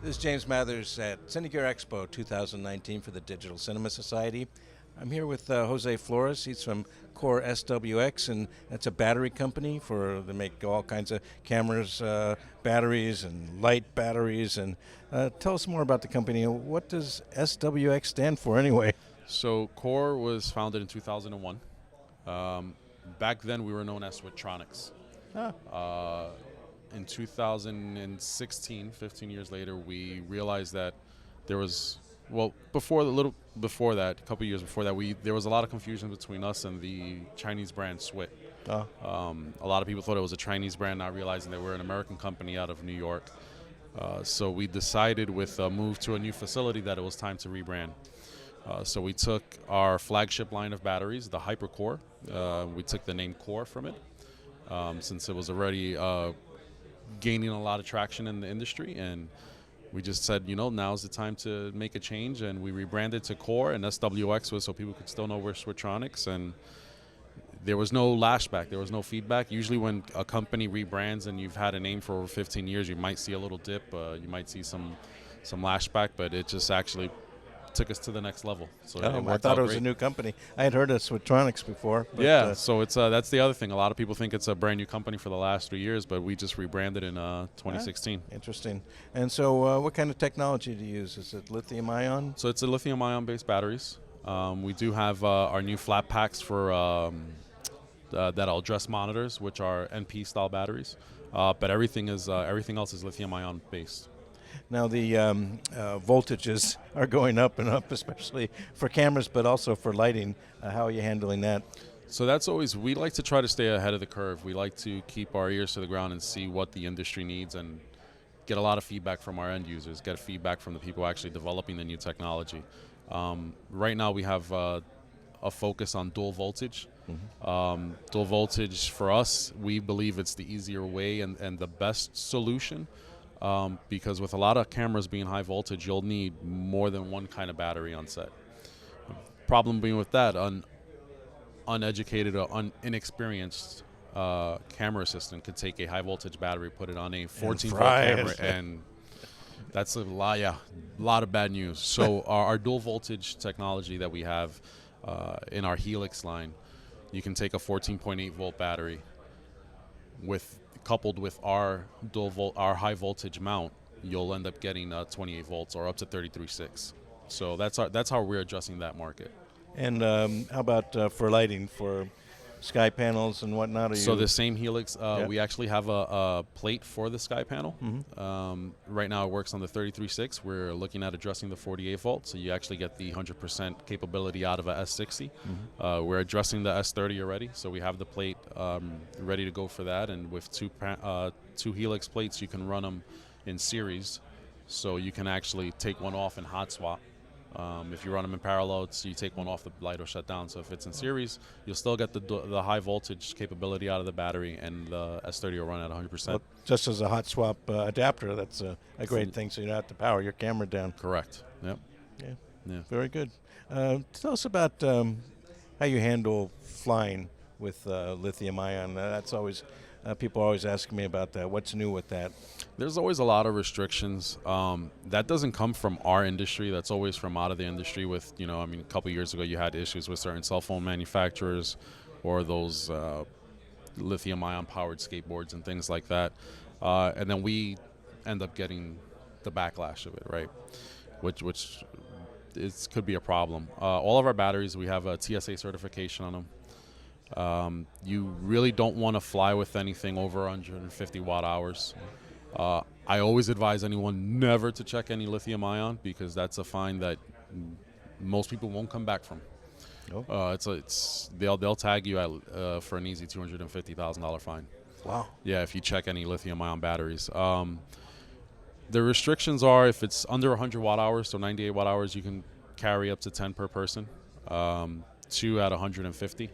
This is James Mathers at Cine Gear Expo 2019 for the Digital Cinema Society. I'm here with Jose Flores. He's from Core SWX, and that's a battery company they make all kinds of cameras, batteries, and light batteries. And tell us more about the company. What does SWX stand for anyway? So Core was founded in 2001. Back then we were known as Switchtronics. In 2016, 15 years later, we realized that there was, a couple years before that, there was a lot of confusion between us and the Chinese brand Swit. A lot of people thought it was a Chinese brand, not realizing that we're an American company out of New York. So we decided with a move to a new facility that it was time to rebrand. So we took our flagship line of batteries, the HyperCore. We took the name Core from it, since it was already gaining a lot of traction in the industry, and we just said, now's the time to make a change, and we rebranded to Core, and SWX was so people could still know we're Switchtronics, and there was no lashback, there was no feedback. Usually when a company rebrands and you've had a name for over 15 years, you might see a little dip, you might see some lashback, but it just actually took us to the next level. So I thought it was a new company. I had heard of Switchtronics before. But yeah, so it's that's the other thing. A lot of people think it's a brand new company for the last 3 years, but we just rebranded in 2016. Interesting. And so what kind of technology do you use? Is it lithium ion? So it's a lithium ion based batteries. We do have our new flat packs for that'll address monitors, which are NP style batteries. But everything else is lithium ion based. Now the voltages are going up and up, especially for cameras, but also for lighting. How are you handling that? So that's always, we like to try to stay ahead of the curve. We like to keep our ears to the ground and see what the industry needs and get a lot of feedback from our end users, get feedback from the people actually developing the new technology. Right now we have a focus on dual voltage. Dual voltage for us, we believe it's the easier way and the best solution. Because with a lot of cameras being high voltage, you'll need more than one kind of battery on set. Problem being with that, uneducated or inexperienced camera assistant could take a high voltage battery, put it on a 14 volt camera, and that's a lot of bad news. So our dual voltage technology that we have in our Helix line, you can take a 14.8 volt battery coupled with our our high voltage mount, you'll end up getting 28 volts or up to 33.6. So that's how we're addressing that market. And how about for lighting, for sky panels and whatnot? So the same Helix, we actually have a plate for the sky panel. Right now it works on the 33.6. We're looking at addressing the 48 volts, so you actually get the 100% capability out of a S60. We're addressing the S30 already, so we have the plate ready to go for that. And with two Helix plates, you can run them in series, so you can actually take one off and hot swap. If you run them in parallel, you take one off, the light will shut down. So if it's in series, you'll still get the high voltage capability out of the battery, and the S30 will run at 100%. Well, just as a hot swap adapter, that's a great thing, so you don't have to power your camera down. Correct. Yep. Yeah. Very good. Tell us about how you handle flying with lithium ion. That's always people always ask me about that. What's new with that? There's always a lot of restrictions. That doesn't come from our industry. That's always from out of the industry with, a couple years ago you had issues with certain cell phone manufacturers or those lithium-ion powered skateboards and things like that. And then we end up getting the backlash of it, right? Which could be a problem. All of our batteries, we have a TSA certification on them. You really don't want to fly with anything over 150 watt hours. I always advise anyone never to check any lithium ion, because that's a fine that most people won't come back from. They'll tag you for an easy $250,000 fine. Wow. Yeah, if you check any lithium ion batteries. The restrictions are, if it's under 100 watt hours, so 98 watt hours, you can carry up to 10 per person, 2 at 150.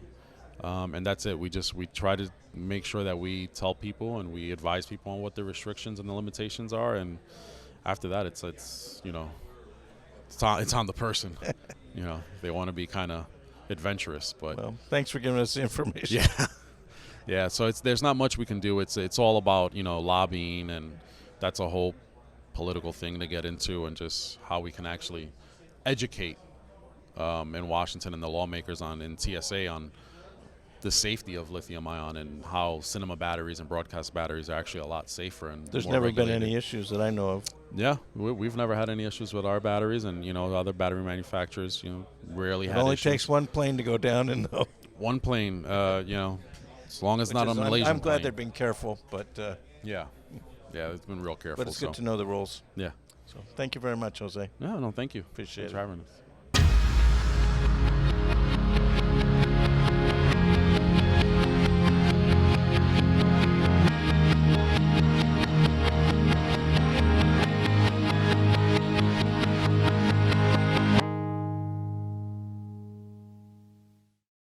And that's it. We try to make sure that we tell people and we advise people on what the restrictions and the limitations are, and after that, it's on the person. If they want to be kind of adventurous. But well, thanks for giving us the information. Yeah. So there's not much we can do. It's all about lobbying, and that's a whole political thing to get into, and just how we can actually educate in Washington and the lawmakers in TSA on the safety of lithium ion and how cinema batteries and broadcast batteries are actually a lot safer and There's more never regulated. been any issues that I know of. Yeah, we've never had any issues with our batteries, and other battery manufacturers rarely It had only issues. takes one plane to go down, and One plane, as long as not a Malaysian I'm glad plane. they're being careful, but Yeah, it's been real careful. it's good to know the rules. Yeah. So thank you very much, Jose. No, thank you. Appreciate Thanks it. for having us.